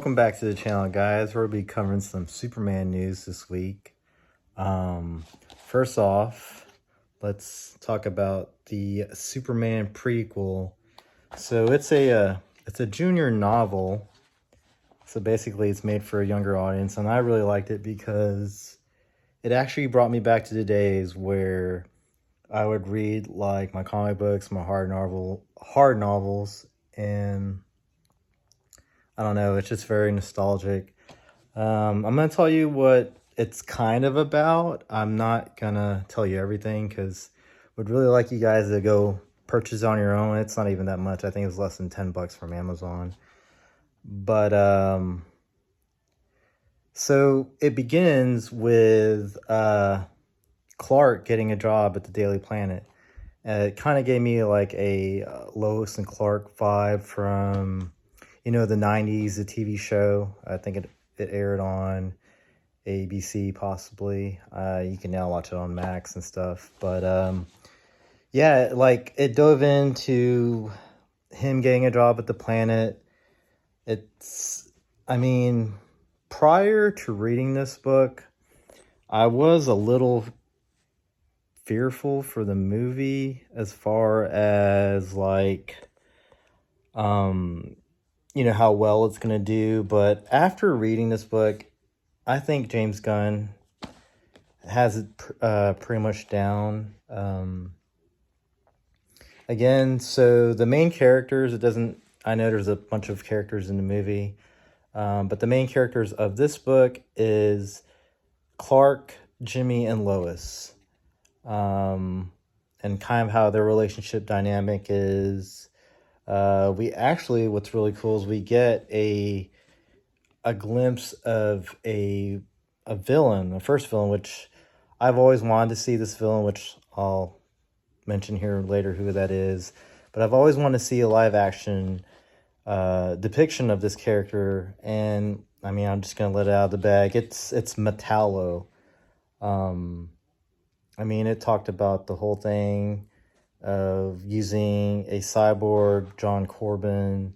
Welcome back to the channel, guys. We'll be covering some Superman news this week. First off, let's talk about the Superman prequel. So it's a junior novel. So basically, it's made for a younger audience, and I really liked it because it actually brought me back to the days where I would read like my comic books, my hard novels, and I don't know, it's just very nostalgic. I'm going to tell you what it's kind of about. I'm not going to tell you everything because would really like you guys to go purchase on your own. It's not even that much. I think it was less than $10 from Amazon. But so it begins with Clark getting a job at the Daily Planet. It kind of gave me like a Lois and Clark vibe from the 90s, the TV show. I think it aired on ABC possibly. You can now watch it on Max and stuff. But yeah, like it dove into him getting a job at the planet. I mean, prior to reading this book, I was a little fearful for the movie as far as like how well it's going to do. But after reading this book, I think James Gunn has it pretty much down. Again, so the main characters, I know there's a bunch of characters in the movie, but the main characters of this book is Clark, Jimmy, and Lois. And kind of how their relationship dynamic is. What's really cool is we get a glimpse of a villain, the first villain, which I've always wanted to see this villain, which I'll mention here later who that is. But I've always wanted to see a live action depiction of this character, and I mean, I'm just gonna let it out of the bag. It's Metallo. I mean, it talked about the whole thing of using a cyborg, John Corbin.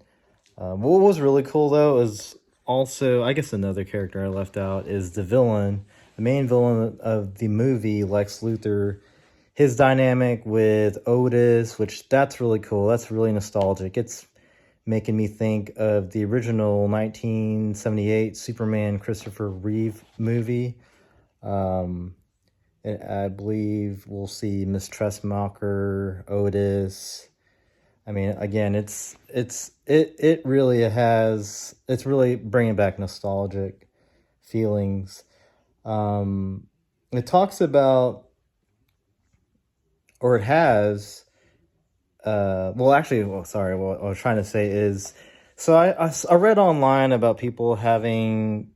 What was really cool, though, is also, I guess another character I left out is the villain, the main villain of the movie, Lex Luthor. His dynamic with Otis, which that's really cool. That's really nostalgic. It's making me think of the original 1978 Superman Christopher Reeve movie. I believe we'll see Miss Tressmacher, Otis. I mean, again, it's really bringing back nostalgic feelings. It talks about, or it has. What I was trying to say is, so I read online about people having,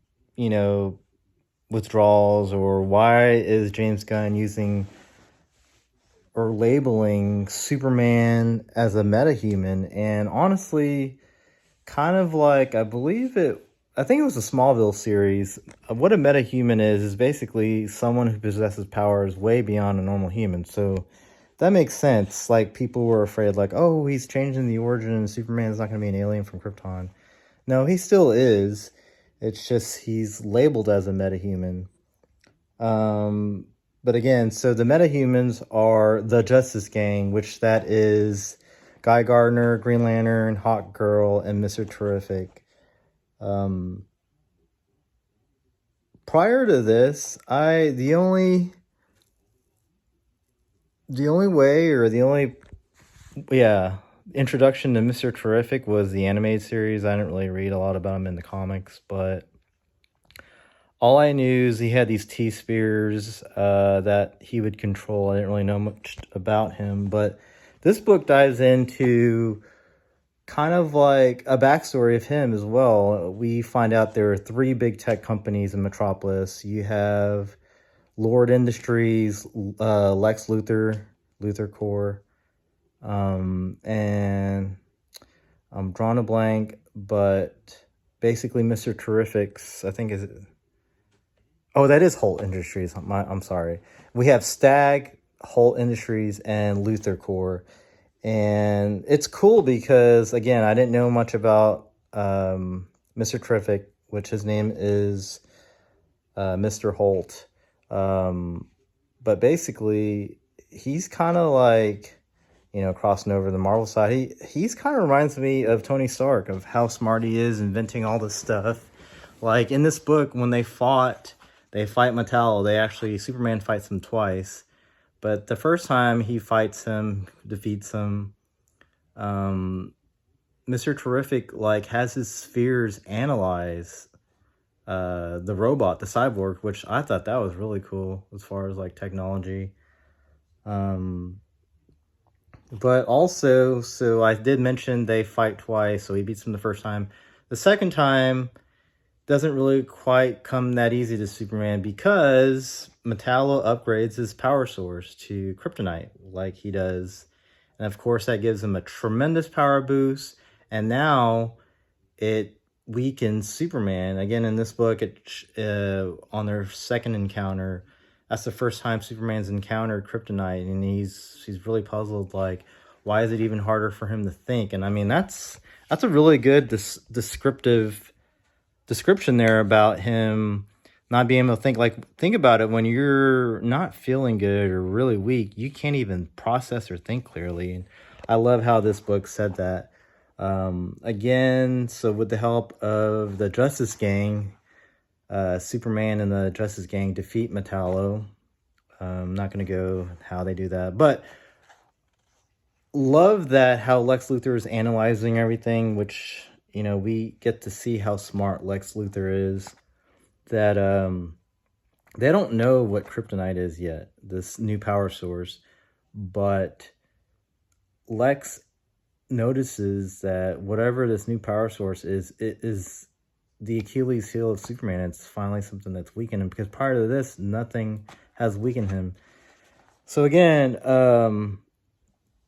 withdrawals, or why is James Gunn using or labeling Superman as a metahuman. And honestly, kind of like, I think it was a Smallville series. What a metahuman is basically someone who possesses powers way beyond a normal human. So that makes sense. Like, people were afraid, like, oh, he's changing the origin and Superman's not going to be an alien from Krypton. No, he still is. It's just he's labeled as a metahuman. But again, so the metahumans are the Justice Gang, which that is Guy Gardner, Green Lantern, Hawk Girl, and Mr. Terrific. Prior to this, the only introduction to Mr. Terrific was the animated series. I didn't really read a lot about him in the comics, but all I knew is he had these T-spheres that he would control. I didn't really know much about him, but this book dives into kind of like a backstory of him as well. We find out there are 3 big tech companies in Metropolis. You have Lord Industries, Lex Luthor, Luthor Corp, and I'm drawing a blank, but basically Mr. Terrific's, I think that is Holt Industries. I'm sorry. We have Stag, Holt Industries, and Luthor Corp. And it's cool because, again, I didn't know much about Mr. Terrific, which his name is Mr. Holt. But basically, he's kind of like, crossing over the Marvel side. He's kind of reminds me of Tony Stark, of how smart he is inventing all this stuff. Like in this book, when they fight Metallo. Superman fights him twice. But the first time he fights him, defeats him, Mr. Terrific has his spheres analyze the robot, the cyborg, which I thought that was really cool as far as technology. But also, so I did mention they fight twice, so he beats him the first time. The second time doesn't really quite come that easy to Superman because Metallo upgrades his power source to kryptonite like he does. And of course, that gives him a tremendous power boost. And now it weakens Superman. Again, in this book, on their second encounter, that's the first time Superman's encountered kryptonite. And he's really puzzled, why is it even harder for him to think? And I mean, that's a really good description there about him not being able to think. Think about it, when you're not feeling good or really weak, you can't even process or think clearly. And I love how this book said that. Again, so with the help of the Justice Gang, Superman and the Justice Gang defeat Metallo. I'm not going to go how they do that, but love that how Lex Luthor is analyzing everything, which we get to see how smart Lex Luthor is. That they don't know what kryptonite is yet, this new power source, but Lex notices that whatever this new power source is, it is the Achilles heel of Superman. It's finally something that's weakened him, because prior to this, nothing has weakened him. So again,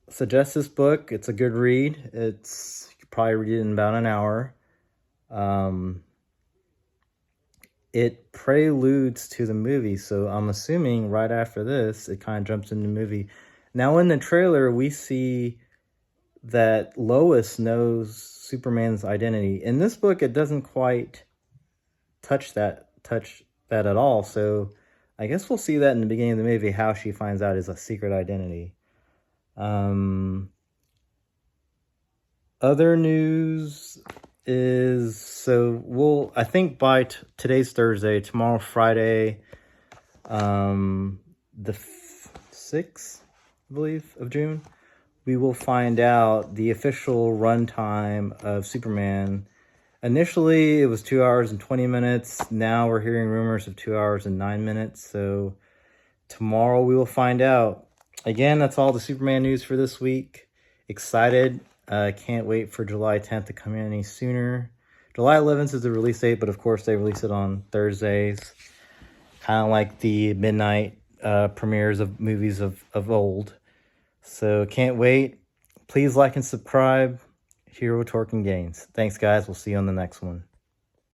suggest this book. It's a good read. You could probably read it in about an hour. It preludes to the movie, so I'm assuming right after this, it kind of jumps into the movie. Now, in the trailer, we see that Lois knows Superman's identity. In this book, it doesn't quite touch that at all. So I guess we'll see that in the beginning of the movie, how she finds out his secret identity. Other news is, I think by today's Thursday, tomorrow Friday, the 6th, I believe, of June, we will find out the official runtime of Superman. Initially, it was 2 hours and 20 minutes. Now we're hearing rumors of 2 hours and 9 minutes. So tomorrow we will find out. Again, that's all the Superman news for this week. Excited. Can't wait for July 10th to come in any sooner. July 11th is the release date, but of course they release it on Thursdays. Kind of like the midnight premieres of movies of old. So can't wait. Please like and subscribe. Hero Torque and Gains. Thanks, guys. We'll see you on the next one.